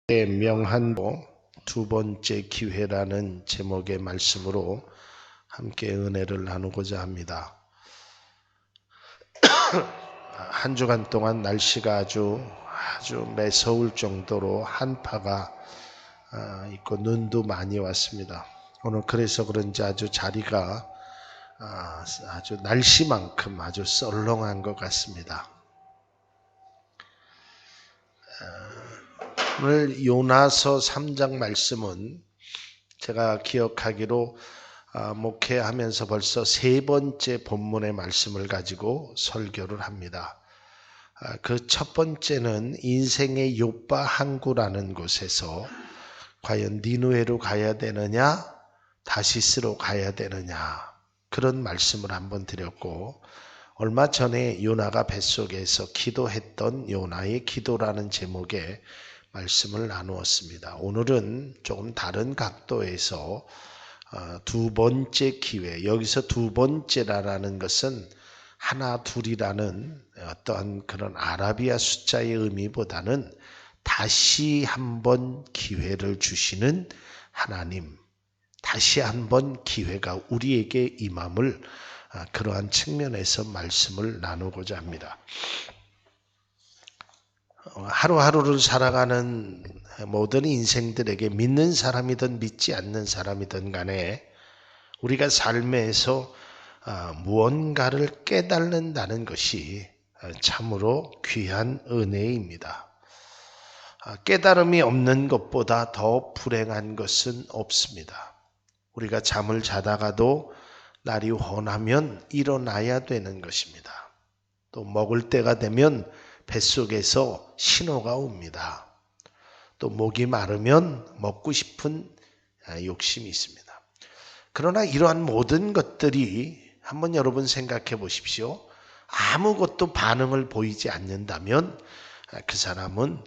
명한보 두 번째 기회라는 제목의 말씀으로 함께 은혜를 나누고자 합니다. 한 주간 동안 날씨가 아주 매서울 정도로 한파가 있고 눈도 많이 왔습니다. 오늘 그래서 그런지 아주 자리가 아주 날씨만큼 아주 썰렁한 것 같습니다. 오늘 요나서 3장 말씀은 제가 기억하기로 목회하면서 벌써 세 번째 본문의 말씀을 가지고 설교를 합니다. 그 첫 번째는 인생의 요빠 항구라는 곳에서 과연 니느웨로 가야 되느냐 다시스로 가야 되느냐 그런 말씀을 한번 드렸고, 얼마 전에 요나가 뱃속에서 기도했던 요나의 기도라는 제목의 말씀을 나누었습니다. 오늘은 조금 다른 각도에서 두 번째 기회, 여기서 두 번째라는 것은 하나 둘이라는 어떠한 그런 아라비아 숫자의 의미보다는 다시 한번 기회를 주시는 하나님, 다시 한번 기회가 우리에게 임함을 그러한 측면에서 말씀을 나누고자 합니다. 하루하루를 살아가는 모든 인생들에게 믿는 사람이든 믿지 않는 사람이든 간에 우리가 삶에서 무언가를 깨닫는다는 것이 참으로 귀한 은혜입니다. 깨달음이 없는 것보다 더 불행한 것은 없습니다. 우리가 잠을 자다가도 날이 훤하면 일어나야 되는 것입니다. 또 먹을 때가 되면 뱃속에서 신호가 옵니다. 또 목이 마르면 먹고 싶은 욕심이 있습니다. 그러나 이러한 모든 것들이 한번 여러분 생각해 보십시오. 아무것도 반응을 보이지 않는다면 그 사람은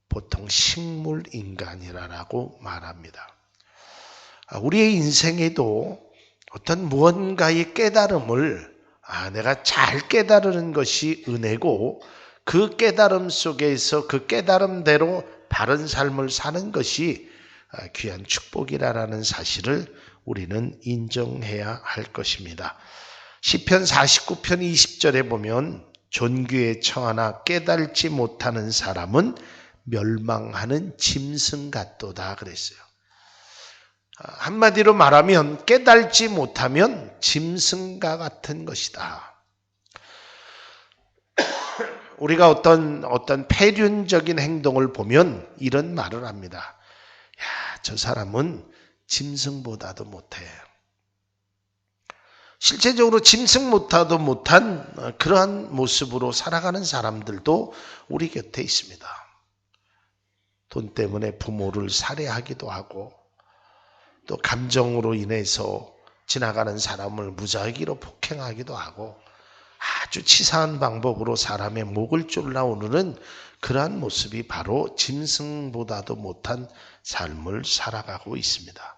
보통 식물인간이라고 말합니다. 우리의 인생에도 어떤 무언가의 깨달음을 내가 잘 깨달은 것이 은혜고, 그 깨달음 속에서 그 깨달음대로 바른 삶을 사는 것이 귀한 축복이라는 사실을 우리는 인정해야 할 것입니다. 시편 49편 20절에 보면 존귀에 처하나 깨달지 못하는 사람은 멸망하는 짐승 같도다 그랬어요. 한마디로 말하면 깨달지 못하면 짐승과 같은 것이다. 우리가 어떤 폐륜적인 행동을 보면 이런 말을 합니다. 저 사람은 짐승보다도 못해. 실제적으로 짐승보다도 못한 그러한 모습으로 살아가는 사람들도 우리 곁에 있습니다. 돈 때문에 부모를 살해하기도 하고, 또 감정으로 인해서 지나가는 사람을 무작위로 폭행하기도 하고, 아주 치사한 방법으로 사람의 목을 졸라 오르는 그러한 모습이 바로 짐승보다도 못한 삶을 살아가고 있습니다.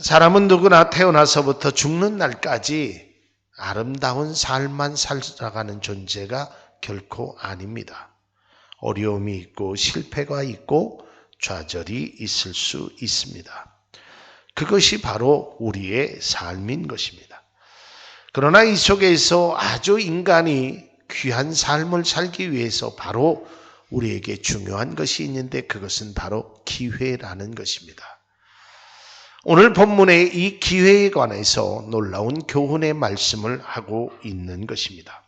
사람은 누구나 태어나서부터 죽는 날까지 아름다운 삶만 살아가는 존재가 결코 아닙니다. 어려움이 있고 실패가 있고 좌절이 있을 수 있습니다. 그것이 바로 우리의 삶인 것입니다. 그러나 이 속에서 아주 인간이 귀한 삶을 살기 위해서 바로 우리에게 중요한 것이 있는데, 그것은 바로 기회라는 것입니다. 오늘 본문의 이 기회에 관해서 놀라운 교훈의 말씀을 하고 있는 것입니다.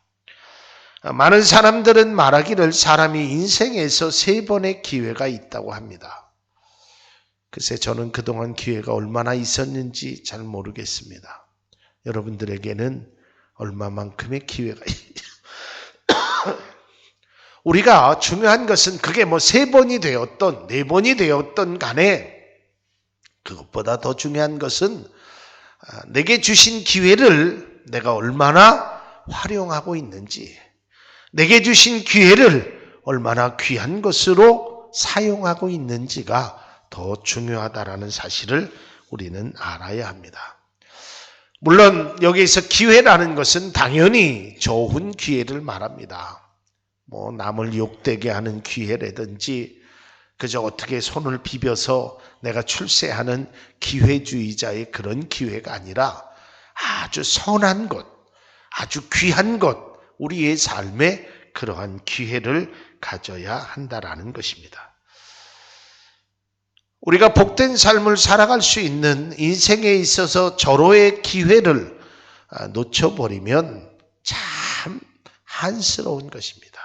많은 사람들은 말하기를 사람이 인생에서 3번의 기회가 있다고 합니다. 글쎄 저는 그동안 기회가 얼마나 있었는지 잘 모르겠습니다. 여러분들에게는 얼마만큼의 기회가 우리가 중요한 것은 그게 3번이 되었던 4번이 되었던 간에, 그것보다 더 중요한 것은 내게 주신 기회를 내가 얼마나 활용하고 있는지, 내게 주신 기회를 얼마나 귀한 것으로 사용하고 있는지가 더 중요하다라는 사실을 우리는 알아야 합니다. 물론 여기서 기회라는 것은 당연히 좋은 기회를 말합니다. 남을 욕되게 하는 기회라든지 그저 어떻게 손을 비벼서 내가 출세하는 기회주의자의 그런 기회가 아니라 아주 선한 것, 아주 귀한 것, 우리의 삶에 그러한 기회를 가져야 한다라는 것입니다. 우리가 복된 삶을 살아갈 수 있는 인생에 있어서 절호의 기회를 놓쳐버리면 참 한스러운 것입니다.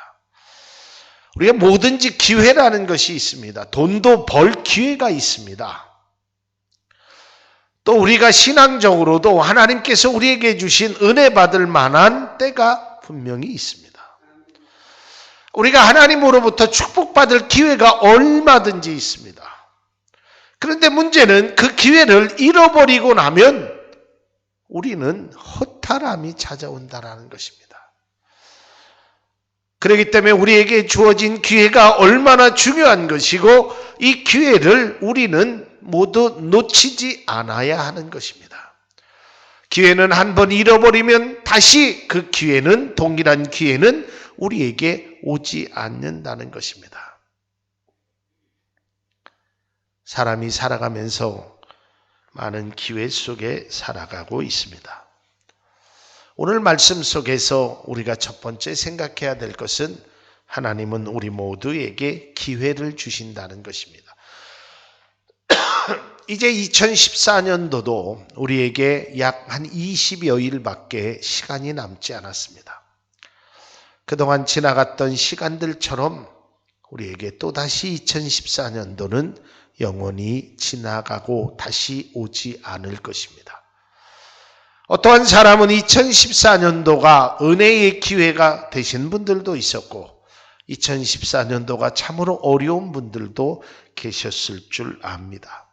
우리가 뭐든지 기회라는 것이 있습니다. 돈도 벌 기회가 있습니다. 또 우리가 신앙적으로도 하나님께서 우리에게 주신 은혜 받을 만한 때가 분명히 있습니다. 우리가 하나님으로부터 축복받을 기회가 얼마든지 있습니다. 그런데 문제는 그 기회를 잃어버리고 나면 우리는 허탈함이 찾아온다는 것입니다. 그렇기 때문에 우리에게 주어진 기회가 얼마나 중요한 것이고 이 기회를 우리는 모두 놓치지 않아야 하는 것입니다. 기회는 한번 잃어버리면 다시 그 기회는, 동일한 기회는 우리에게 오지 않는다는 것입니다. 사람이 살아가면서 많은 기회 속에 살아가고 있습니다. 오늘 말씀 속에서 우리가 첫 번째 생각해야 될 것은 하나님은 우리 모두에게 기회를 주신다는 것입니다. 이제 2014년도도 우리에게 약 한 20여일밖에 시간이 남지 않았습니다. 그동안 지나갔던 시간들처럼 우리에게 또다시 2014년도는 영원히 지나가고 다시 오지 않을 것입니다. 어떠한 사람은 2014년도가 은혜의 기회가 되신 분들도 있었고 2014년도가 참으로 어려운 분들도 계셨을 줄 압니다.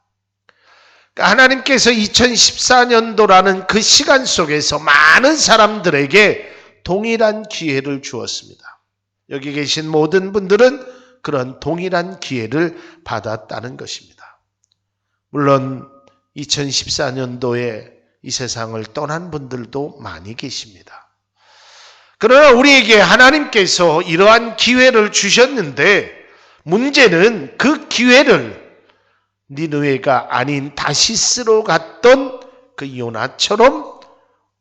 그러니까 하나님께서 2014년도라는 그 시간 속에서 많은 사람들에게 동일한 기회를 주었습니다. 여기 계신 모든 분들은 그런 동일한 기회를 받았다는 것입니다. 물론 2014년도에 이 세상을 떠난 분들도 많이 계십니다. 그러나 우리에게 하나님께서 이러한 기회를 주셨는데 문제는 그 기회를 니느웨가 아닌 다시스로 갔던 그 요나처럼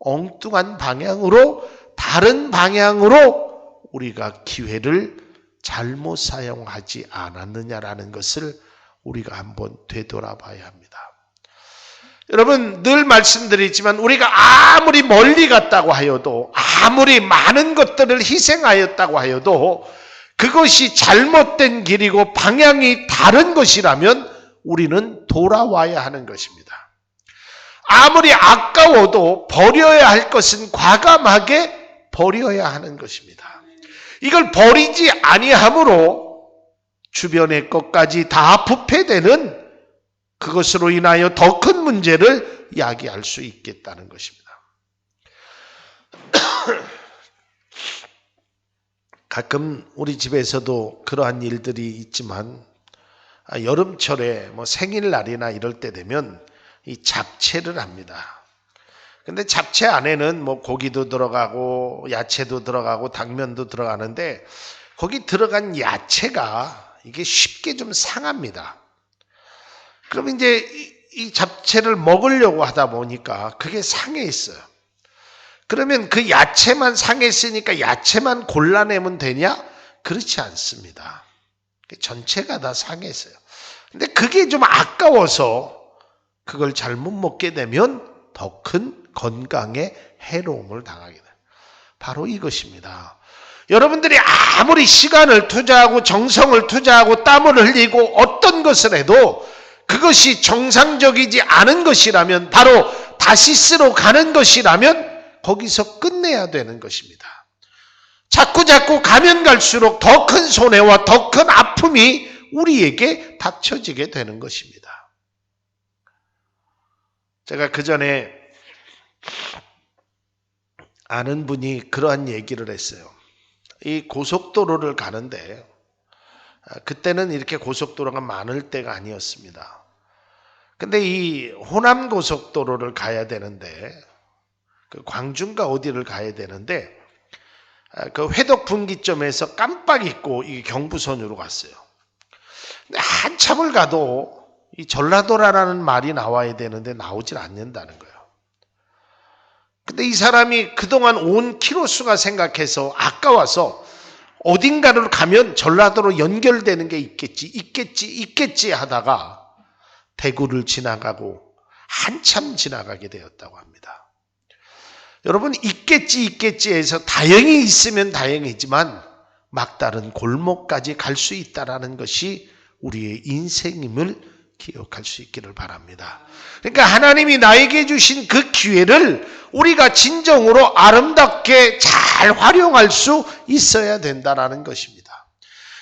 엉뚱한 방향으로, 다른 방향으로 우리가 기회를 잘못 사용하지 않았느냐라는 것을 우리가 한번 되돌아봐야 합니다. 여러분, 늘 말씀드리지만 우리가 아무리 멀리 갔다고 하여도, 아무리 많은 것들을 희생하였다고 하여도 그것이 잘못된 길이고 방향이 다른 것이라면 우리는 돌아와야 하는 것입니다. 아무리 아까워도 버려야 할 것은 과감하게 버려야 하는 것입니다. 이걸 버리지 아니함으로 주변의 것까지 다 부패되는 그것으로 인하여 더 큰 문제를 야기할 수 있겠다는 것입니다. 가끔 우리 집에서도 그러한 일들이 있지만 여름철에 생일날이나 이럴 때 되면 이 잡채를 합니다. 근데 잡채 안에는 고기도 들어가고 야채도 들어가고 당면도 들어가는데 거기 들어간 야채가 이게 쉽게 좀 상합니다. 그럼 이제 이 잡채를 먹으려고 하다 보니까 그게 상해 있어요. 그러면 그 야채만 상했으니까 야채만 골라내면 되냐? 그렇지 않습니다. 전체가 다 상했어요. 근데 그게 좀 아까워서 그걸 잘못 먹게 되면 더 큰 건강에 해로움을 당하게 돼요. 바로 이것입니다. 여러분들이 아무리 시간을 투자하고 정성을 투자하고 땀을 흘리고 어떤 것을 해도 그것이 정상적이지 않은 것이라면, 바로 다시스로 가는 것이라면 거기서 끝내야 되는 것입니다. 자꾸 가면 갈수록 더 큰 손해와 더 큰 아픔이 우리에게 닥쳐지게 되는 것입니다. 제가 그 전에 아는 분이 그러한 얘기를 했어요. 이 고속도로를 가는데 그때는 이렇게 고속도로가 많을 때가 아니었습니다. 근데 이 호남 고속도로를 가야 되는데, 그 광주인가 어디를 가야 되는데, 그 회덕 분기점에서 깜빡 잊고 이 경부선으로 갔어요. 근데 한참을 가도 이 전라도라는 말이 나와야 되는데 나오질 않는다는 거예요. 근데 이 사람이 그동안 온 키로수가 생각해서 아까워서 어딘가를 가면 전라도로 연결되는 게 있겠지 하다가 대구를 지나가고 한참 지나가게 되었다고 합니다. 여러분, 있겠지 해서 다행히 있으면 다행이지만 막다른 골목까지 갈 수 있다는 것이 우리의 인생임을 기억할 수 있기를 바랍니다. 그러니까 하나님이 나에게 주신 그 기회를 우리가 진정으로 아름답게 잘 활용할 수 있어야 된다는 것입니다.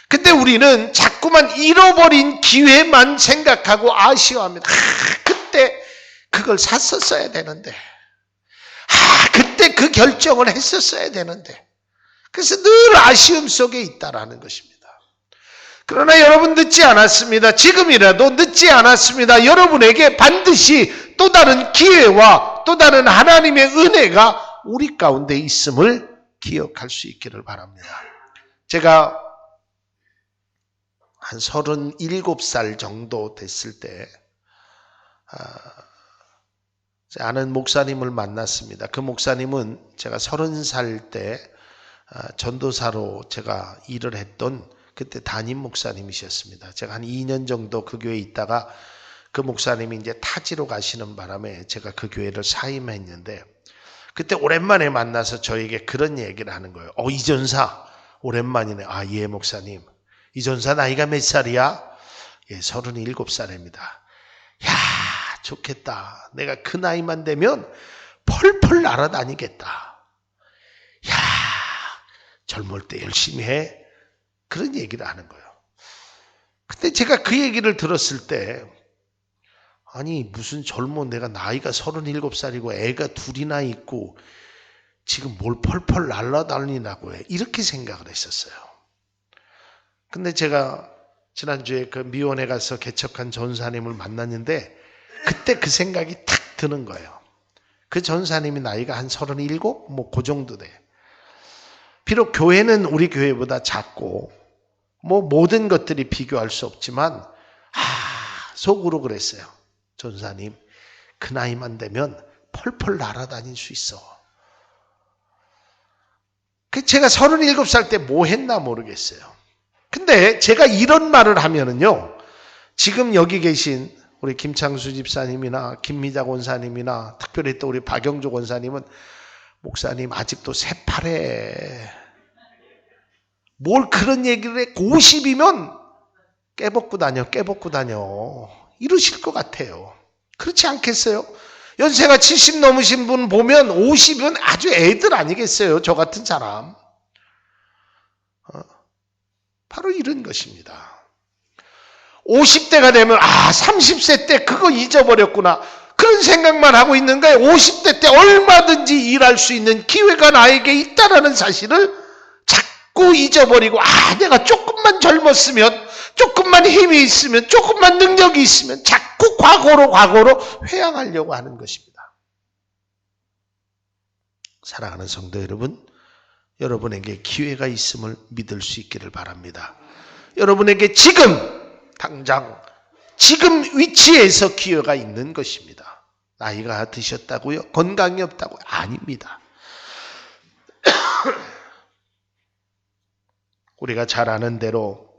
근데 우리는 자꾸만 잃어버린 기회만 생각하고 아쉬워합니다. 그때 그걸 샀었어야 되는데, 그때 그 결정을 했었어야 되는데, 그래서 늘 아쉬움 속에 있다라는 것입니다. 그러나 여러분, 늦지 않았습니다. 지금이라도 늦지 않았습니다. 여러분에게 반드시 또 다른 기회와 또 다른 하나님의 은혜가 우리 가운데 있음을 기억할 수 있기를 바랍니다. 제가 한 37살 정도 됐을 때 아는 목사님을 만났습니다. 그 목사님은 제가 30살 때 전도사로 제가 일을 했던 그때 담임 목사님이셨습니다. 제가 한 2년 정도 그 교회에 있다가 그 목사님이 이제 타지로 가시는 바람에 제가 그 교회를 사임했는데, 그때 오랜만에 만나서 저에게 그런 얘기를 하는 거예요. 이 전사 오랜만이네. 예 목사님. 이 전사 나이가 몇 살이야? 예, 37살입니다. 야, 좋겠다. 내가 그 나이만 되면 펄펄 날아다니겠다. 야, 젊을 때 열심히 해. 그런 얘기를 하는 거예요. 근데 제가 그 얘기를 들었을 때, 아니 무슨 젊은, 내가 나이가 37살이고 애가 둘이나 있고 지금 뭘 펄펄 날아다니냐고 해. 이렇게 생각을 했었어요. 근데 제가 지난주에 그 미원에 가서 개척한 전사님을 만났는데 그때 그 생각이 탁 드는 거예요. 그 전사님이 나이가 한 37? 뭐 그 정도 돼. 비록 교회는 우리 교회보다 작고 모든 것들이 비교할 수 없지만 속으로 그랬어요. 전사님, 그 나이만 되면 펄펄 날아다닐 수 있어. 제가 37살 때 뭐 했나 모르겠어요. 근데 제가 이런 말을 하면은요, 지금 여기 계신 우리 김창수 집사님이나 김미자 권사님이나 특별히 또 우리 박영조 권사님은, 목사님 아직도 새파래. 뭘 그런 얘기를 해. 50이면 깨벗고 다녀. 이러실 것 같아요. 그렇지 않겠어요? 연세가 70 넘으신 분 보면 50이면 아주 애들 아니겠어요? 저 같은 사람. 바로 이런 것입니다. 50대가 되면 30세 때 그거 잊어버렸구나. 그런 생각만 하고 있는 거예요. 50대 때 얼마든지 일할 수 있는 기회가 나에게 있다라는 사실을 자꾸 잊어버리고, 내가 조금만 젊었으면, 조금만 힘이 있으면, 조금만 능력이 있으면 자꾸 과거로 회항하려고 하는 것입니다. 사랑하는 성도 여러분, 여러분에게 기회가 있음을 믿을 수 있기를 바랍니다. 여러분에게 지금 당장 지금 위치에서 기회가 있는 것입니다. 나이가 드셨다고요? 건강이 없다고요? 아닙니다. 우리가 잘 아는 대로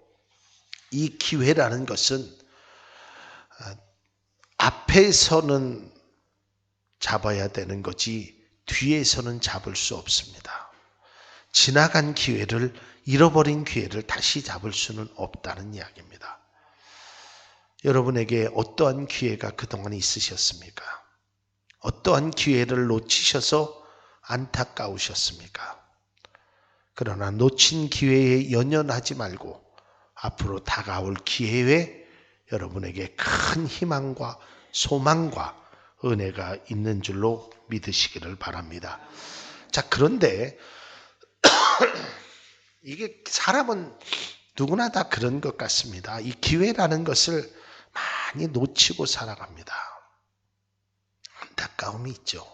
이 기회라는 것은 앞에서는 잡아야 되는 거지 뒤에서는 잡을 수 없습니다. 지나간 기회를, 잃어버린 기회를 다시 잡을 수는 없다는 이야기입니다. 여러분에게 어떠한 기회가 그동안 있으셨습니까? 어떠한 기회를 놓치셔서 안타까우셨습니까? 그러나 놓친 기회에 연연하지 말고 앞으로 다가올 기회에 여러분에게 큰 희망과 소망과 은혜가 있는 줄로 믿으시기를 바랍니다. 자, 그런데 이게 사람은 누구나 다 그런 것 같습니다. 이 기회라는 것을 많이 놓치고 살아갑니다. 안타까움이 있죠.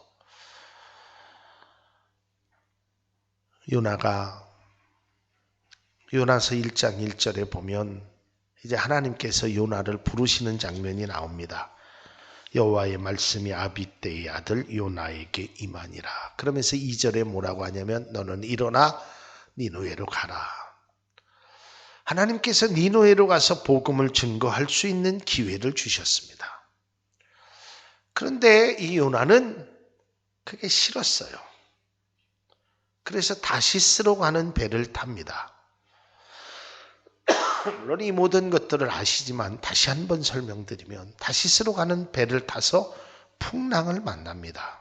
요나서 1장 1절에 보면 이제 하나님께서 요나를 부르시는 장면이 나옵니다. 여호와의 말씀이 아비떼의 아들 요나에게 임하니라. 그러면서 2절에 뭐라고 하냐면 너는 일어나 니느웨로 가라. 하나님께서 니느웨로 가서 복음을 증거할 수 있는 기회를 주셨습니다. 그런데 이 요나는 그게 싫었어요. 그래서 다시스로 가는 배를 탑니다. 물론 이 모든 것들을 아시지만 다시 한번 설명드리면 다시스로 가는 배를 타서 풍랑을 만납니다.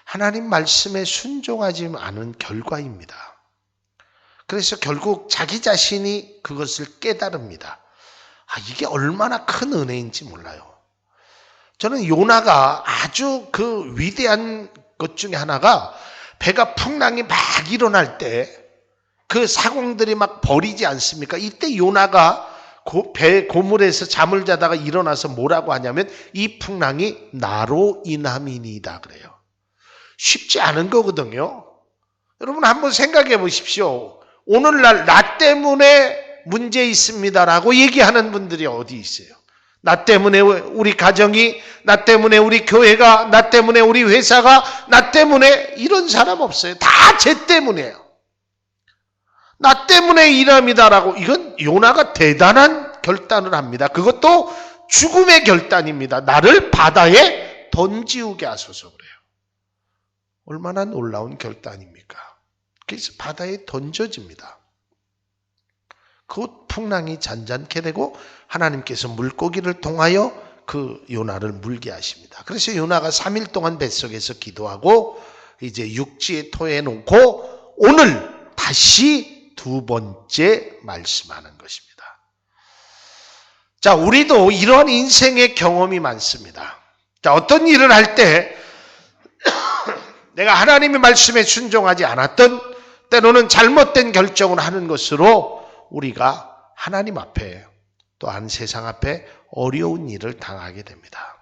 하나님 말씀에 순종하지 않은 결과입니다. 그래서 결국 자기 자신이 그것을 깨달습니다. 이게 얼마나 큰 은혜인지 몰라요. 저는 요나가 아주 그 위대한 것 중에 하나가 배가 풍랑이 막 일어날 때 그 사공들이 막 버리지 않습니까? 이때 요나가 배 고물에서 잠을 자다가 일어나서 뭐라고 하냐면 이 풍랑이 나로 인함이니이다 그래요. 쉽지 않은 거거든요. 여러분 한번 생각해 보십시오. 오늘날 나 때문에 문제 있습니다라고 얘기하는 분들이 어디 있어요? 나 때문에 우리 가정이, 나 때문에 우리 교회가, 나 때문에 우리 회사가, 나 때문에 이런 사람 없어요. 다 쟤 때문이에요. 나 때문에 이랍니다라고. 이건 요나가 대단한 결단을 합니다. 그것도 죽음의 결단입니다. 나를 바다에 던지우게 하소서 그래요. 얼마나 놀라운 결단입니까? 그래서 바다에 던져집니다. 그 풍랑이 잔잔케 되고 하나님께서 물고기를 통하여 그 요나를 물게 하십니다. 그래서 요나가 3일 동안 뱃속에서 기도하고 이제 육지에 토해 놓고 오늘 다시 두 번째 말씀하는 것입니다. 자, 우리도 이런 인생의 경험이 많습니다. 자, 어떤 일을 할 때 내가 하나님의 말씀에 순종하지 않았던 때로는 잘못된 결정을 하는 것으로 우리가 하나님 앞에 또한 세상 앞에 어려운 일을 당하게 됩니다.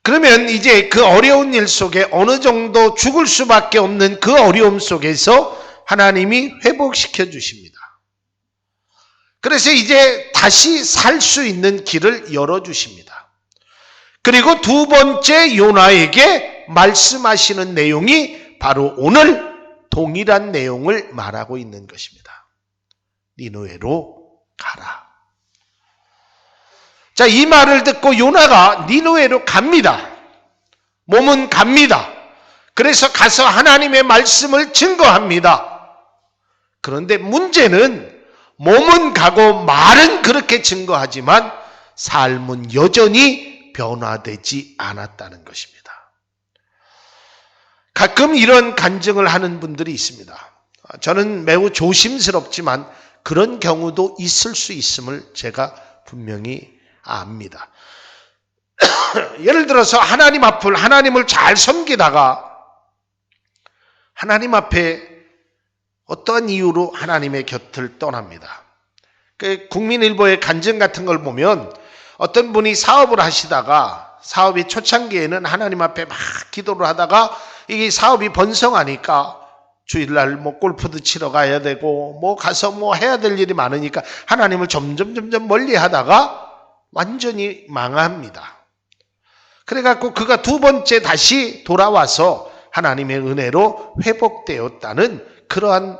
그러면 이제 그 어려운 일 속에 어느 정도 죽을 수밖에 없는 그 어려움 속에서 하나님이 회복시켜 주십니다. 그래서 이제 다시 살 수 있는 길을 열어주십니다. 그리고 두 번째 요나에게 말씀하시는 내용이 바로 오늘 동일한 내용을 말하고 있는 것입니다. 니느웨로 가라. 자, 이 말을 듣고 요나가 니느웨로 갑니다. 몸은 갑니다. 그래서 가서 하나님의 말씀을 증거합니다. 그런데 문제는 몸은 가고 말은 그렇게 증거하지만 삶은 여전히 변화되지 않았다는 것입니다. 가끔 이런 간증을 하는 분들이 있습니다. 저는 매우 조심스럽지만 그런 경우도 있을 수 있음을 제가 분명히 압니다. 예를 들어서 하나님을 잘 섬기다가 하나님 앞에 어떠한 이유로 하나님의 곁을 떠납니다. 그 국민일보의 간증 같은 걸 보면 어떤 분이 사업을 하시다가 사업이 초창기에는 하나님 앞에 막 기도를 하다가 이게 사업이 번성하니까 주일날 뭐 골프도 치러 가야 되고 뭐 가서 뭐 해야 될 일이 많으니까 하나님을 점점 멀리 하다가 완전히 망합니다. 그래갖고 그가 두 번째 다시 돌아와서 하나님의 은혜로 회복되었다는 그러한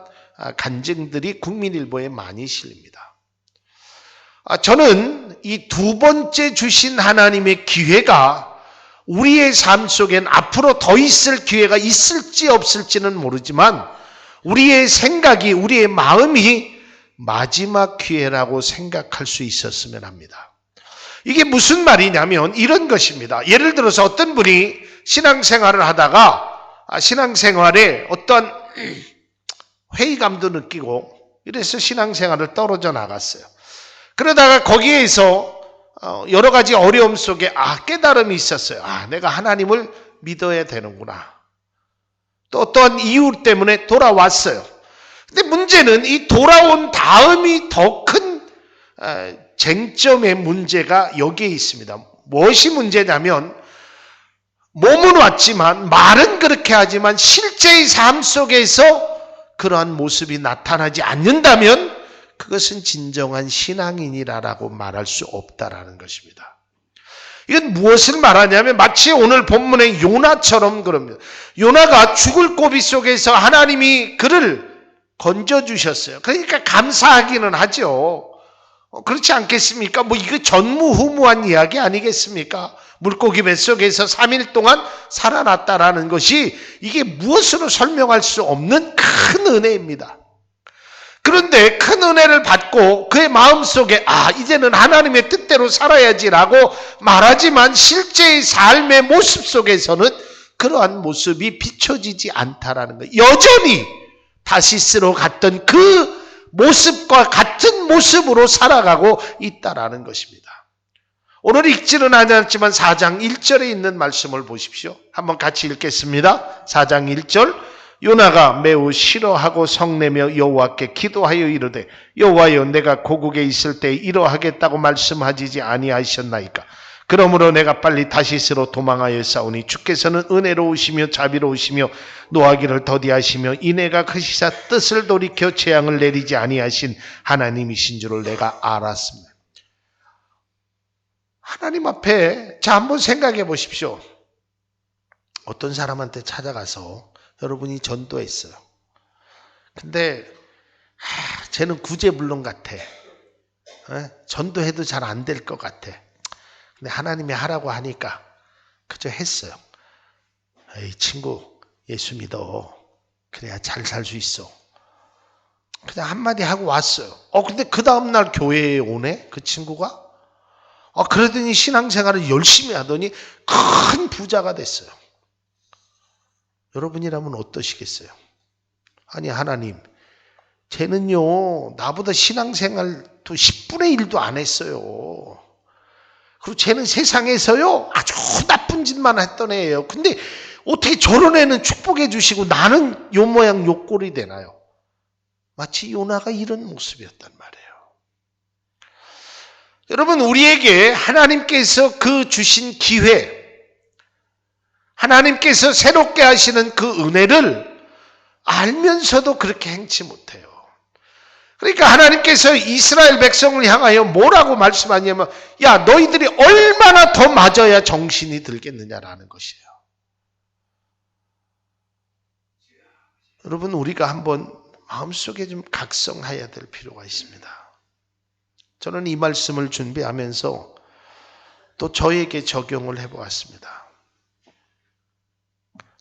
간증들이 국민일보에 많이 실립니다. 저는 이 두 번째 주신 하나님의 기회가 우리의 삶 속엔 앞으로 더 있을 기회가 있을지 없을지는 모르지만 우리의 생각이, 우리의 마음이 마지막 기회라고 생각할 수 있었으면 합니다. 이게 무슨 말이냐면 이런 것입니다. 예를 들어서 어떤 분이 신앙생활을 하다가 신앙생활에 어떤 회의감도 느끼고 이래서 신앙생활을 떨어져 나갔어요. 그러다가 거기에서 여러 가지 어려움 속에 깨달음이 있었어요. 내가 하나님을 믿어야 되는구나. 또 어떠한 이유 때문에 돌아왔어요. 근데 문제는 이 돌아온 다음이 더 큰 쟁점의 문제가 여기에 있습니다. 무엇이 문제냐면 몸은 왔지만 말은 그렇게 하지만 실제의 삶 속에서 그러한 모습이 나타나지 않는다면 그것은 진정한 신앙인이라고 말할 수 없다라는 것입니다. 이건 무엇을 말하냐면 마치 오늘 본문의 요나처럼 그럽니다. 요나가 죽을 고비 속에서 하나님이 그를 건져주셨어요. 그러니까 감사하기는 하죠. 그렇지 않겠습니까? 이거 전무후무한 이야기 아니겠습니까? 물고기 뱃속에서 3일 동안 살아났다라는 것이 이게 무엇으로 설명할 수 없는 큰 은혜입니다. 그런데 큰 은혜를 받고 그의 마음속에 이제는 하나님의 뜻대로 살아야지라고 말하지만 실제의 삶의 모습 속에서는 그러한 모습이 비춰지지 않다라는 거예요. 여전히 다시스로 갔던 그 모습과 같은 모습으로 살아가고 있다라는 것입니다. 오늘 읽지는 않았지만 4장 1절에 있는 말씀을 보십시오. 한번 같이 읽겠습니다. 4장 1절. 요나가 매우 싫어하고 성내며 여호와께 기도하여 이르되 여호와여 내가 고국에 있을 때 이러하겠다고 말씀하시지 아니하셨나이까. 그러므로 내가 빨리 다시스로 도망하여 싸우니 주께서는 은혜로우시며 자비로우시며 노하기를 더디하시며 이내가 크시사 뜻을 돌이켜 재앙을 내리지 아니하신 하나님이신 줄을 내가 알았습니다. 하나님 앞에 한번 생각해 보십시오. 어떤 사람한테 찾아가서 여러분이 전도했어요. 근데 쟤는 구제불능 같아. 전도해도 잘 안 될 것 같아. 근데 하나님이 하라고 하니까 그저 했어요. 에이 친구 예수 믿어. 그래야 잘 살 수 있어. 그냥 한마디 하고 왔어요. 근데 그 다음날 교회에 오네 그 친구가. 그러더니 신앙생활을 열심히 하더니 큰 부자가 됐어요. 여러분이라면 어떠시겠어요? 아니 하나님 쟤는요 나보다 신앙생활도 10분의 1도 안 했어요. 그리고 쟤는 세상에서요 아주 나쁜 짓만 했던 애예요. 근데 어떻게 저런 애는 축복해 주시고 나는 요 모양 요 꼴이 되나요? 마치 요나가 이런 모습이었단 말이에요. 여러분 우리에게 하나님께서 그 주신 기회, 하나님께서 새롭게 하시는 그 은혜를 알면서도 그렇게 행치 못해요. 그러니까 하나님께서 이스라엘 백성을 향하여 뭐라고 말씀하냐면 야 너희들이 얼마나 더 맞아야 정신이 들겠느냐라는 것이에요. 여러분 우리가 한번 마음속에 좀 각성해야 될 필요가 있습니다. 저는 이 말씀을 준비하면서 또 저에게 적용을 해보았습니다.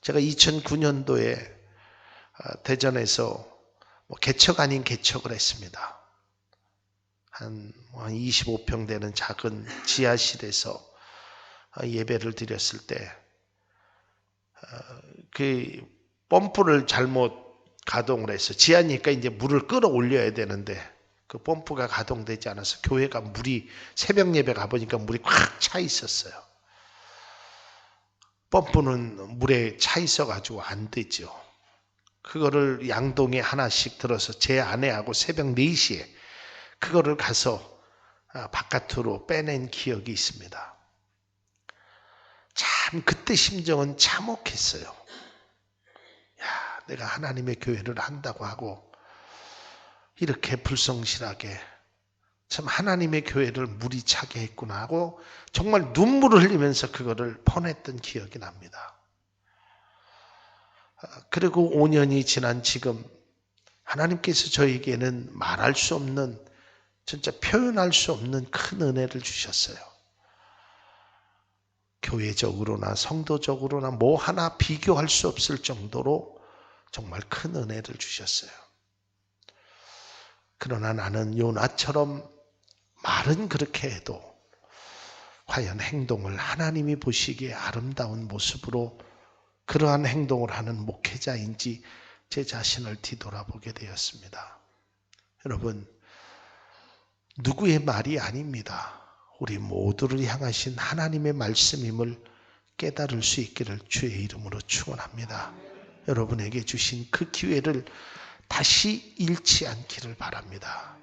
제가 2009년도에 대전에서 개척 아닌 개척을 했습니다. 한 25평 되는 작은 지하실에서 예배를 드렸을 때 그 펌프를 잘못 가동을 해서 지하니까 이제 물을 끌어올려야 되는데 그 펌프가 가동되지 않아서 교회가 물이 새벽 예배 가보니까 물이 꽉 차 있었어요. 펌프는 물에 차 있어가지고 안 되죠. 그거를 양동에 하나씩 들어서 제 아내하고 새벽 4시에 그거를 가서 바깥으로 빼낸 기억이 있습니다. 참 그때 심정은 참혹했어요. 야, 내가 하나님의 교회를 한다고 하고 이렇게 불성실하게 참 하나님의 교회를 물이 차게 했구나 하고 정말 눈물을 흘리면서 그거를 퍼냈던 기억이 납니다. 그리고 5년이 지난 지금 하나님께서 저에게는 말할 수 없는 진짜 표현할 수 없는 큰 은혜를 주셨어요. 교회적으로나 성도적으로나 뭐 하나 비교할 수 없을 정도로 정말 큰 은혜를 주셨어요. 그러나 나는 요나처럼 말은 그렇게 해도 과연 행동을 하나님이 보시기에 아름다운 모습으로 그러한 행동을 하는 목회자인지 제 자신을 뒤돌아보게 되었습니다. 여러분, 누구의 말이 아닙니다. 우리 모두를 향하신 하나님의 말씀임을 깨달을 수 있기를 주의 이름으로 축원합니다. 여러분에게 주신 그 기회를 다시 잃지 않기를 바랍니다.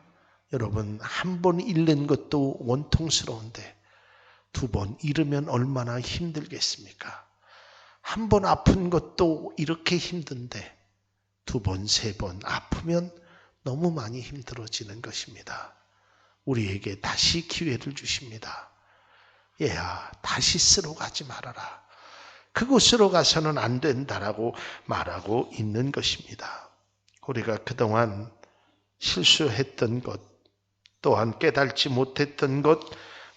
여러분, 한 번 잃는 것도 원통스러운데 2번 잃으면 얼마나 힘들겠습니까? 한 번 아픈 것도 이렇게 힘든데 2번, 3번 아프면 너무 많이 힘들어지는 것입니다. 우리에게 다시 기회를 주십니다. 얘야, 다시 쓰러 가지 말아라. 그곳으로 가서는 안 된다라고 말하고 있는 것입니다. 우리가 그동안 실수했던 것, 또한 깨달지 못했던 것,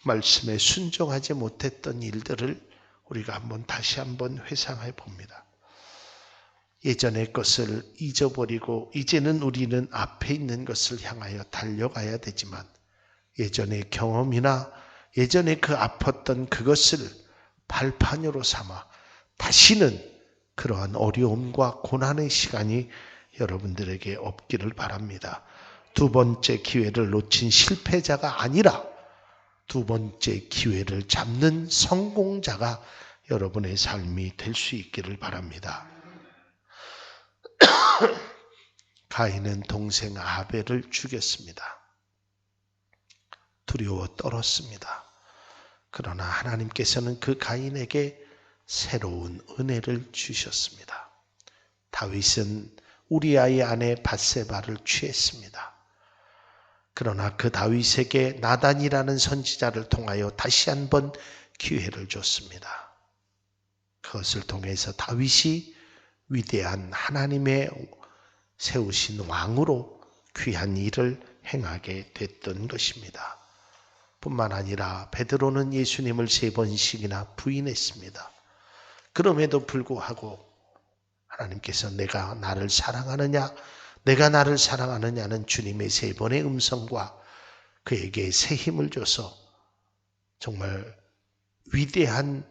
말씀에 순종하지 못했던 일들을 우리가 다시 한번 회상해 봅니다. 예전의 것을 잊어버리고 이제는 우리는 앞에 있는 것을 향하여 달려가야 되지만 예전의 경험이나 예전에 그 아팠던 그것을 발판으로 삼아 다시는 그러한 어려움과 고난의 시간이 여러분들에게 없기를 바랍니다. 두 번째 기회를 놓친 실패자가 아니라 두 번째 기회를 잡는 성공자가 여러분의 삶이 될 수 있기를 바랍니다. 가인은 동생 아벨을 죽였습니다. 두려워 떨었습니다. 그러나 하나님께서는 그 가인에게 새로운 은혜를 주셨습니다. 다윗은 우리아의 아내 밧세바를 취했습니다. 그러나 그 다윗에게 나단이라는 선지자를 통하여 다시 한번 기회를 줬습니다. 그것을 통해서 다윗이 위대한 하나님의 세우신 왕으로 귀한 일을 행하게 됐던 것입니다. 뿐만 아니라 베드로는 예수님을 3번씩이나 부인했습니다. 그럼에도 불구하고 하나님께서 내가 나를 사랑하느냐는 주님의 3번의 음성과 그에게 새 힘을 줘서 정말 위대한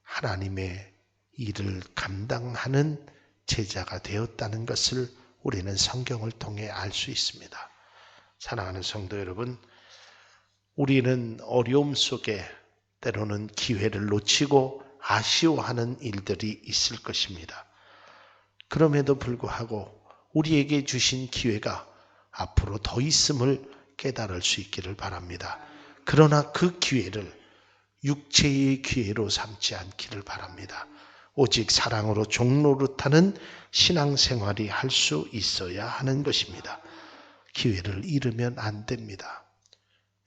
하나님의 일을 감당하는 제자가 되었다는 것을 우리는 성경을 통해 알 수 있습니다. 사랑하는 성도 여러분, 우리는 어려움 속에 때로는 기회를 놓치고 아쉬워하는 일들이 있을 것입니다. 그럼에도 불구하고 우리에게 주신 기회가 앞으로 더 있음을 깨달을 수 있기를 바랍니다. 그러나 그 기회를 육체의 기회로 삼지 않기를 바랍니다. 오직 사랑으로 종노릇하는 신앙생활이 할 수 있어야 하는 것입니다. 기회를 잃으면 안 됩니다.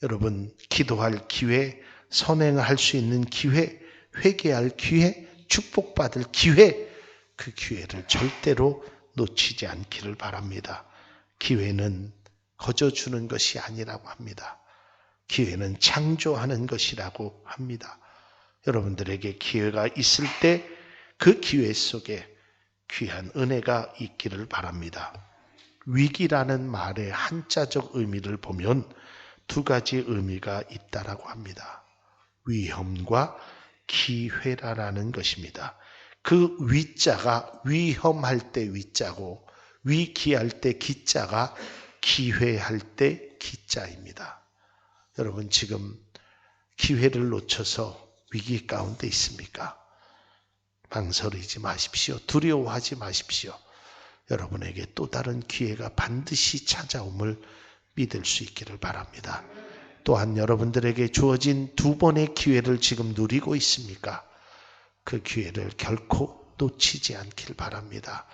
여러분, 기도할 기회, 선행할 수 있는 기회, 회개할 기회, 축복받을 기회, 그 기회를 절대로 놓치지 않기를 바랍니다. 기회는 거저주는 것이 아니라고 합니다. 기회는 창조하는 것이라고 합니다. 여러분들에게 기회가 있을 때 그 기회 속에 귀한 은혜가 있기를 바랍니다. 위기라는 말의 한자적 의미를 보면 두 가지 의미가 있다라고 합니다. 위험과 기회라는 것입니다. 그 위자가 위험할 때 위자고 위기할 때 기자가 기회할 때 기자입니다. 여러분, 지금 기회를 놓쳐서 위기 가운데 있습니까? 망설이지 마십시오. 두려워하지 마십시오. 여러분에게 또 다른 기회가 반드시 찾아옴을 믿을 수 있기를 바랍니다. 또한 여러분들에게 주어진 2번의 기회를 지금 누리고 있습니까? 그 기회를 결코 놓치지 않길 바랍니다.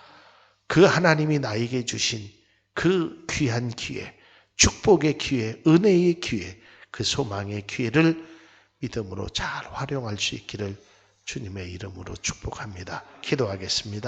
그 하나님이 나에게 주신 그 귀한 기회, 축복의 기회, 은혜의 기회, 그 소망의 기회를 믿음으로 잘 활용할 수 있기를 주님의 이름으로 축복합니다. 기도하겠습니다.